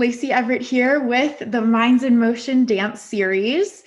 Lacey Everett here with the Minds in Motion dance series.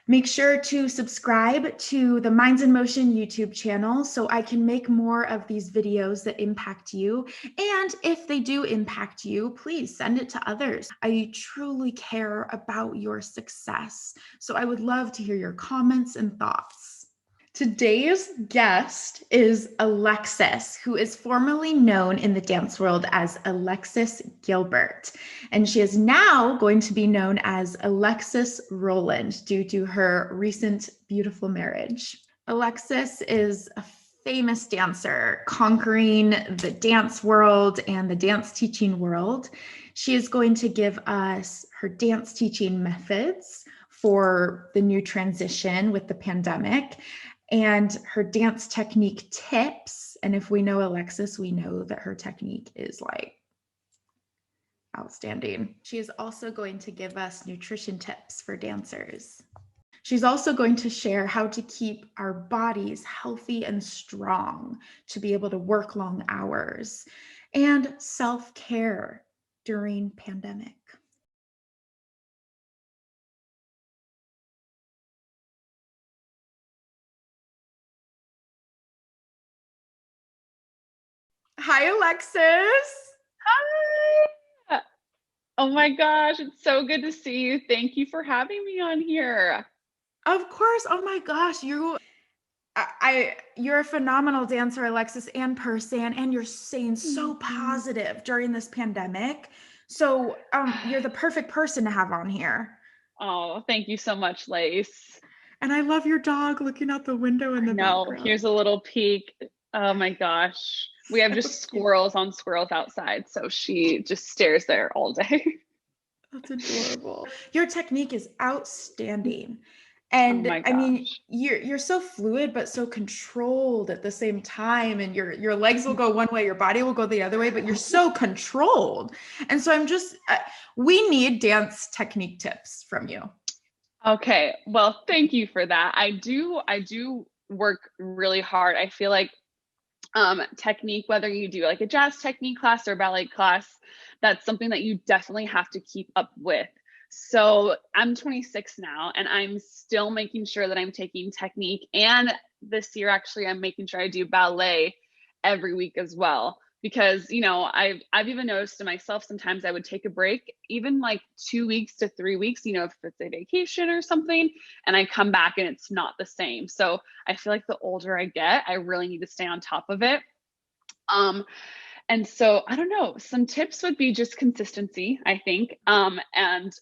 Make sure to subscribe to the Minds in Motion YouTube channel so I can make more of these videos that impact you. And if they do impact you, please send it to others. I truly care about your success. So I would love to hear your comments and thoughts. Today's guest is Alexis, who is formerly known in the dance world as Alexis Gilbert. And she is now going to be known as Alexis Rowland due to her recent beautiful marriage. Alexis is a famous dancer, conquering the dance world and the dance teaching world. She is going to give us her dance teaching methods for the new transition with the pandemic, and her dance technique tips. And if we know Alexis, we know that her technique is like outstanding. She is also going to give us nutrition tips for dancers. She's also going to share how to keep our bodies healthy and strong to be able to work long hours, and self-care during pandemic. Hi, Alexis. Hi. Oh my gosh, it's so good to see you. Thank you for having me on here. Of course. Oh my gosh, you're a phenomenal dancer, Alexis, and person, and you're staying so positive during this pandemic. So you're the perfect person to have on here. Oh, thank you so much, Lace. And I love your dog looking out the window in the No, background. here's a little peek. Oh my gosh. We have just squirrels on squirrels outside, so she just stares there all day. That's adorable. Your technique is outstanding. Oh And my I mean, gosh. you're so fluid but so controlled at the same time, and your legs will go one way, your body will go the other way, but you're so controlled. And so we need dance technique tips from you. Okay, well, thank you for that. I do work really hard. I feel like technique, whether you do like a jazz technique class or ballet class, that's something that you definitely have to keep up with. So I'm 26 now and I'm still making sure that I'm taking technique. And this year, actually, I'm making sure I do ballet every week as well. Because, I've even noticed to myself, sometimes I would take a break, even like 2 weeks to 3 weeks, if it's a vacation or something, and I come back and it's not the same. So I feel like the older I get, I really need to stay on top of it. Um, and so I don't know, some tips would be just consistency, I think, and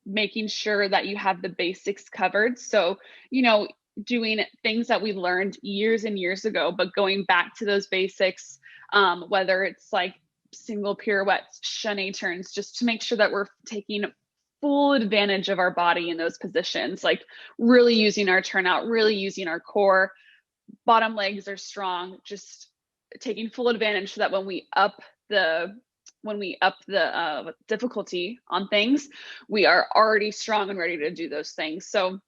making sure that you have the basics covered. So, doing things that we learned years and years ago, but going back to those basics, whether it's like single pirouettes, chaîné turns, just to make sure that we're taking full advantage of our body in those positions, like really using our turnout, really using our core, bottom legs are strong, just taking full advantage so that when we up the difficulty on things, we are already strong and ready to do those things. So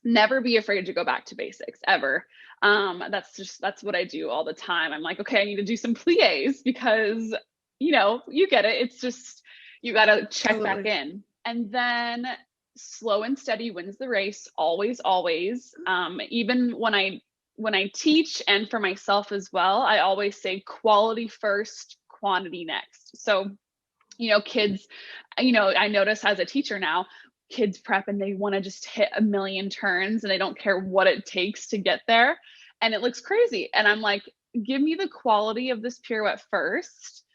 never be afraid to go back to basics ever. That's what I do all the time. I'm like, okay, I need to do some pliés because you get it. It's just you got to check back Totally. in, and then slow and steady wins the race. Always, always. Even when I teach and for myself as well, I always say quality first, quantity next. So, kids, I notice as a teacher now, kids prep and they want to just hit a million turns and they don't care what it takes to get there. And it looks crazy. And I'm like, give me the quality of this pirouette first.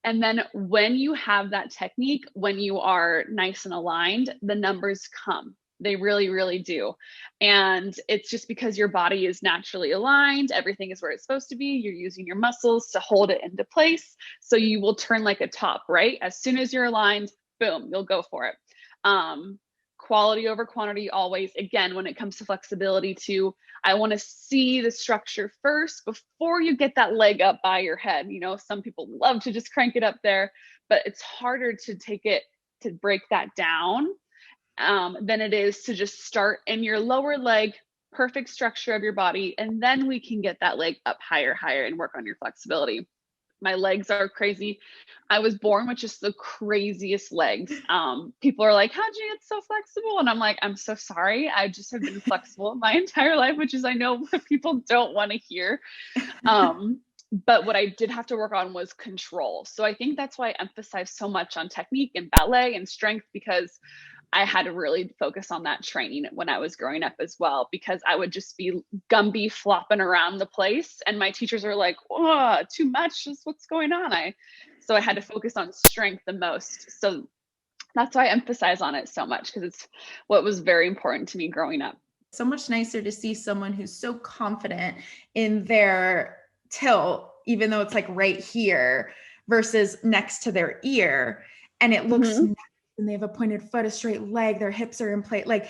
And then when you have that technique, when you are nice and aligned, the numbers come. They really, really do. And it's just because your body is naturally aligned, everything is where it's supposed to be. You're using your muscles to hold it into place. So you will turn like a top, right? As soon as you're aligned, boom, you'll go for it. Quality over quantity always. Again, when it comes to flexibility too, I want to see the structure first before you get that leg up by your head. Some people love to just crank it up there, but it's harder to break that down than it is to just start in your lower leg, perfect structure of your body, and then we can get that leg up higher, higher, and work on your flexibility. my legs are crazy. I was born with just the craziest legs. People are like, how'd you get so flexible? And I'm like, I'm so sorry. I just have been flexible my entire life, which is, I know what people don't want to hear. But what I did have to work on was control. So I think that's why I emphasize so much on technique and ballet and strength, because I had to really focus on that training when I was growing up as well, because I would just be Gumby flopping around the place. And my teachers are like, oh, too much. Just what's going on? So I had to focus on strength the most. So that's why I emphasize on it so much, because it's what was very important to me growing up. So much nicer to see someone who's so confident in their tilt, even though it's like right here versus next to their ear. And it looks nice, and they have a pointed foot, a straight leg, their hips are in place. Like,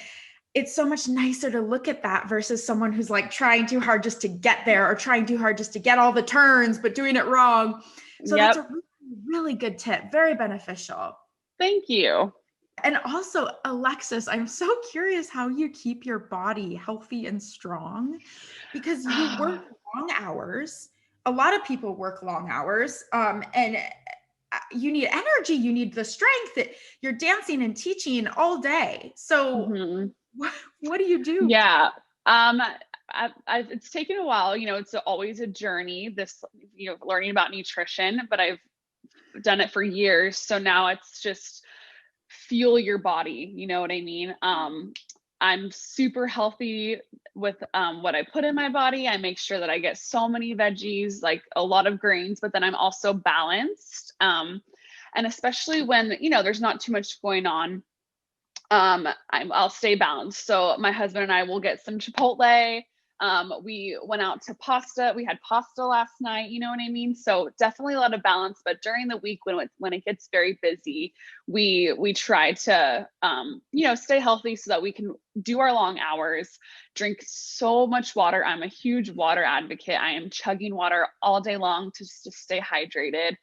it's so much nicer to look at that versus someone who's like trying too hard just to get there, or trying too hard just to get all the turns, but doing it wrong. So that's a really, really good tip. Very beneficial. Thank you. And also, Alexis, I'm so curious how you keep your body healthy and strong, because you work long hours. A lot of people work long hours, and you need energy, you need the strength. That you're dancing and teaching all day. So what do you do? Yeah. It's taken a while, it's always a journey, this, learning about nutrition, but I've done it for years. So now it's just fuel your body. You know what I mean? I'm super healthy with what I put in my body. I make sure that I get so many veggies, like a lot of grains, but then I'm also balanced. And especially when, there's not too much going on, I'll stay balanced. So my husband and I will get some Chipotle. We went out to pasta. We had pasta last night, you know what I mean? So definitely a lot of balance, but during the week when it gets very busy, we try to, stay healthy so that we can do our long hours, drink so much water. I'm a huge water advocate. I am chugging water all day long to stay hydrated.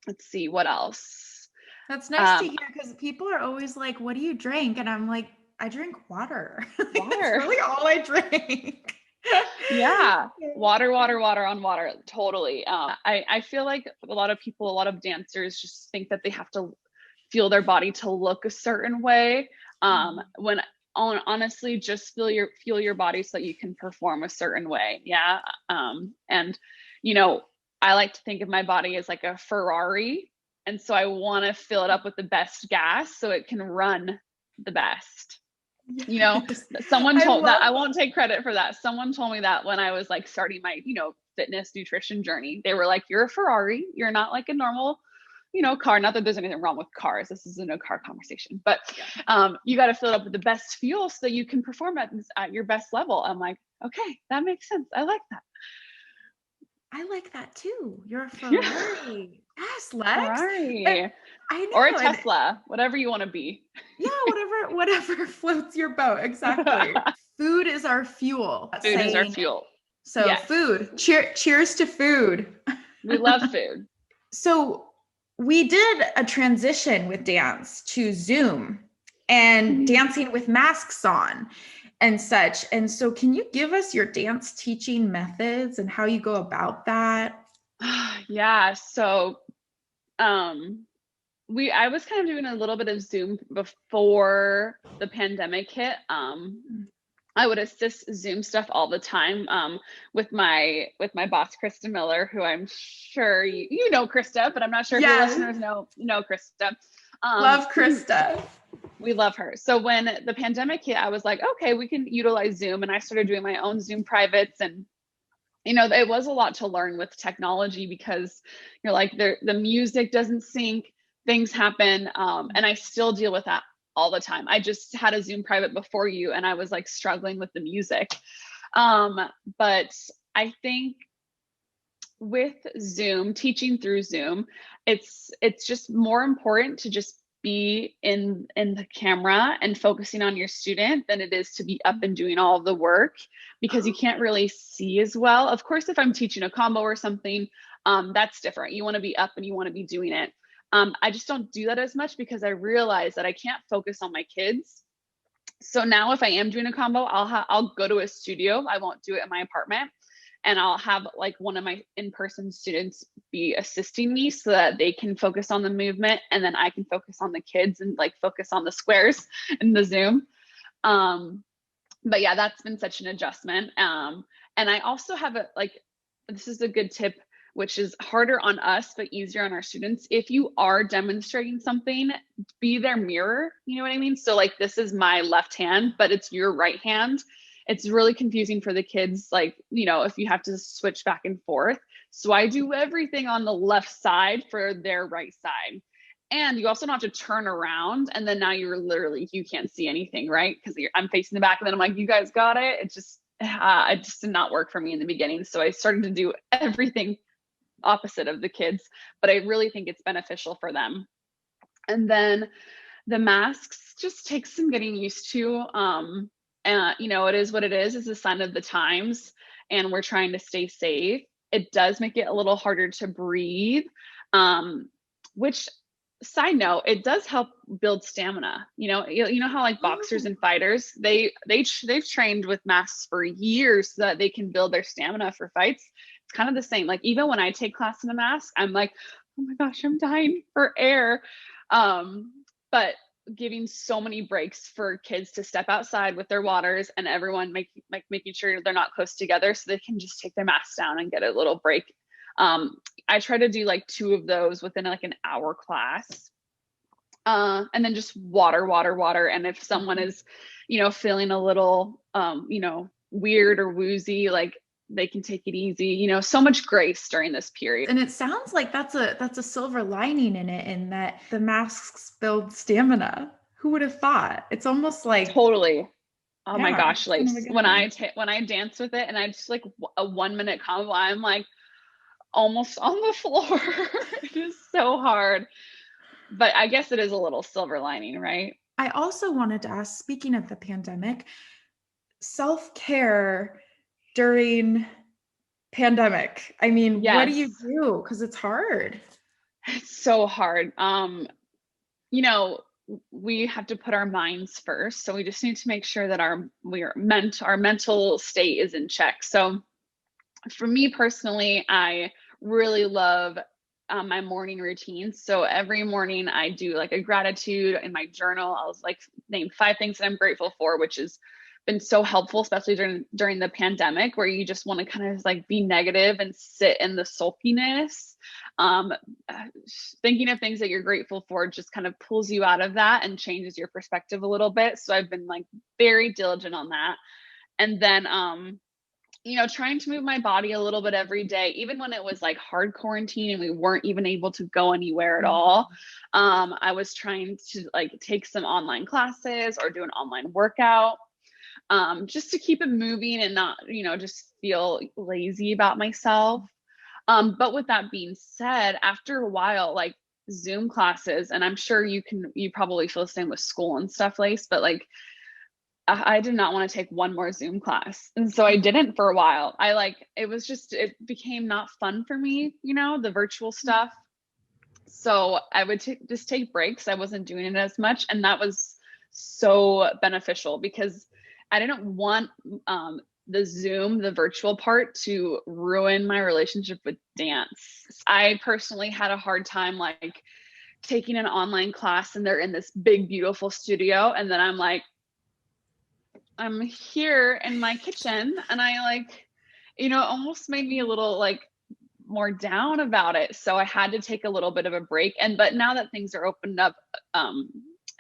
Let's see what else. That's nice to hear, because people are always like, what do you drink? And I'm like, I drink water. That's really all I drink. Yeah. Water on water. Totally. I feel like a lot of dancers just think that they have to feel their body to look a certain way. When honestly, just feel your body so that you can perform a certain way. Yeah. And I like to think of my body as like a Ferrari. And so I want to fill it up with the best gas so it can run the best. Someone told that, I won't take credit for that. Someone told me that when I was like starting my, fitness nutrition journey. They were like, you're a Ferrari. You're not like a normal, car. Not that there's anything wrong with cars. This is a no car conversation, but you got to fill it up with the best fuel so that you can perform at your best level. I'm like, okay, that makes sense. I like that. I like that too. You're a Ferrari. Yes, Lex. Ferrari. I know. Or a Tesla, whatever you want to be. Yeah, whatever floats your boat. Exactly. Food is our fuel. Food is our fuel. So yes. Food. Cheers to food. We love food. So we did a transition with dance to Zoom and dancing with masks on and such. And so can you give us your dance teaching methods and how you go about that? Yeah. So, I was kind of doing a little bit of Zoom before the pandemic hit. I would assist Zoom stuff all the time, with my boss, Krista Miller, who I'm sure you know Krista, but I'm not sure if your listeners know Krista. Love Krista. We love her. So when the pandemic hit, I was like, okay, we can utilize Zoom. And I started doing my own Zoom privates. And, it was a lot to learn with technology, because you're like, the music doesn't sync, things happen. And I still deal with that all the time. I just had a Zoom private before you, and I was like struggling with the music. But I think with Zoom, teaching through Zoom, it's just more important to just be in the camera and focusing on your student than it is to be up and doing all of the work, because you can't really see as well. Of course, if I'm teaching a combo or something, that's different. You want to be up and you want to be doing it. I just don't do that as much, because I realize that I can't focus on my kids. So now if I am doing a combo, I'll go to a studio. I won't do it in my apartment. and I'll have like one of my in-person students be assisting me so that they can focus on the movement, and then I can focus on the kids and like focus on the squares in the Zoom. But yeah, that's been such an adjustment. And I also have this is a good tip, which is harder on us, but easier on our students. If you are demonstrating something, be their mirror, you know what I mean? So like, this is my left hand, but it's your right hand. It's really confusing for the kids, like, you know, if you have to switch back and forth. So I do everything on the left side for their right side. And you also don't have to turn around, and then now you're literally, you can't see anything, right? Because I'm facing the back, and then I'm like, you guys got it. It just did not work for me in the beginning. So I started to do everything opposite of the kids, but I really think it's beneficial for them. And then the masks just take some getting used to. And you know, it is what it is. It's a sign of the times, and we're trying to stay safe. It does make it a little harder to breathe, which, side note, it does help build stamina. You know how like boxers and fighters, they've trained with masks for years so that they can build their stamina for fights. It's kind of the same. Like, even when I take class in a mask, I'm like, oh my gosh, I'm dying for air. But giving so many breaks for kids to step outside with their waters, and everyone making sure they're not close together so they can just take their masks down and get a little break. I try to do like 2 of those within like an hour class. And then just water. And if someone is, you know, feeling a little, you know, weird or woozy, like, they can take it easy, you know, so much grace during this period. And it sounds like that's a silver lining in it, in that the masks build stamina. Who would have thought? It's almost like, totally. Oh yeah, my gosh. Like, when I dance with it, and I just like a 1-minute combo, I'm like almost on the floor. It is so hard, but I guess it is a little silver lining, right? I also wanted to ask, speaking of the pandemic, self-care during pandemic. I mean, what do you Yes. do? Because it's hard. It's so hard. You know, we have to put our minds first. So we just need to make sure that our mental state is in check. So for me personally, I really love my morning routine. So every morning I do like a gratitude in my journal. I'll like name 5 things that I'm grateful for, which has been so helpful, especially during the pandemic, where you just want to kind of like be negative and sit in the sulkiness. Thinking of things that you're grateful for just kind of pulls you out of that and changes your perspective a little bit. So I've been like very diligent on that. And then you know, trying to move my body a little bit every day, even when it was like hard quarantine and we weren't even able to go anywhere at all. I was trying to like take some online classes or do an online workout, just to keep it moving and not, you know, just feel lazy about myself. But with that being said, after a while, like Zoom classes, and I'm sure you probably feel the same with school and stuff, Lace, but like, I did not want to take one more Zoom class. And so I didn't for a while. It became not fun for me, you know, the virtual stuff. So I would just take breaks. I wasn't doing it as much. And that was so beneficial because I didn't want the virtual part to ruin my relationship with dance. I personally had a hard time like taking an online class and they're in this big, beautiful studio. And then I'm here in my kitchen, and I like, you know, it almost made me a little like more down about it. So I had to take a little bit of a break. But now that things are opened up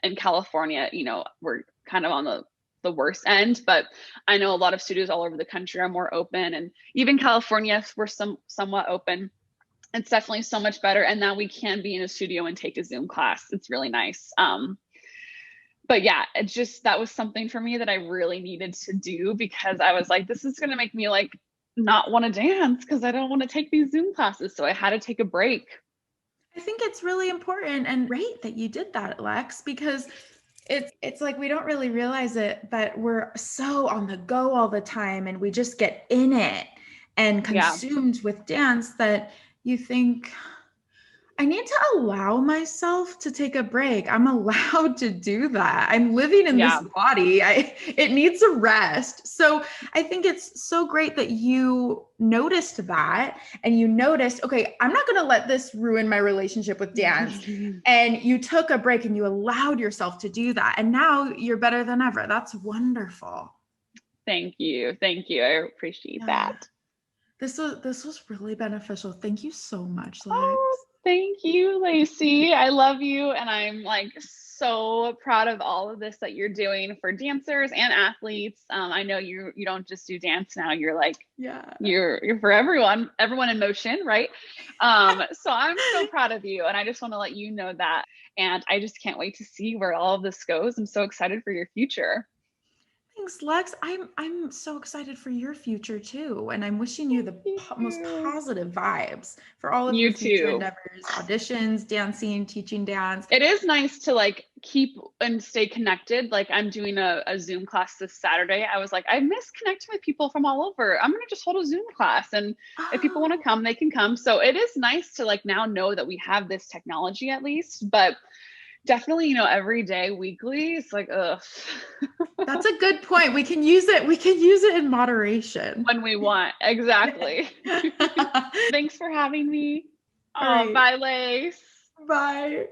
in California, you know, we're kind of on the worst end, but I know a lot of studios all over the country are more open, and even California, we're somewhat open. It's definitely so much better. And now we can be in a studio and take a Zoom class. It's really nice. But yeah, that was something for me that I really needed to do, because I was like, this is going to make me like not want to dance because I don't want to take these Zoom classes. So I had to take a break. I think it's really important and great that you did that, Lex, because it's like we don't really realize it, but we're so on the go all the time and we just get in it and consumed with dance that you think, I need to allow myself to take a break. I'm allowed to do that. I'm living in this Yeah. body. It needs a rest. So I think it's so great that you noticed that and you noticed, okay, I'm not going to let this ruin my relationship with dance. And you took a break and you allowed yourself to do that. And now you're better than ever. That's wonderful. Thank you. Thank you. I appreciate Yeah. that. This was really beneficial. Thank you so much, Lex. Oh, thank you, Lacey. I love you. And I'm like so proud of all of this that you're doing for dancers and athletes. I know you don't just do dance now. You're like, Yeah. you're for everyone in motion, right? So I'm so proud of you. And I just want to let you know that. And I just can't wait to see where all of this goes. I'm so excited for your future. Thanks, Lex. I'm so excited for your future too, and I'm wishing you the Thank most you. positive vibes for all of your You future too. endeavors, auditions, dancing, teaching dance. It is nice to like keep and stay connected. Like I'm doing a Zoom class this Saturday. I was like, I miss connecting with people from all over. I'm gonna just hold a Zoom class, and if people want to Oh, come, they can come. So it is nice to like now know that we have this technology at least, but definitely, every day, weekly, it's like, ugh. that's a good point. We can use it. We can use it in moderation. When we want. Exactly. All Thanks for having me. Oh, right. bye, Lace. Bye.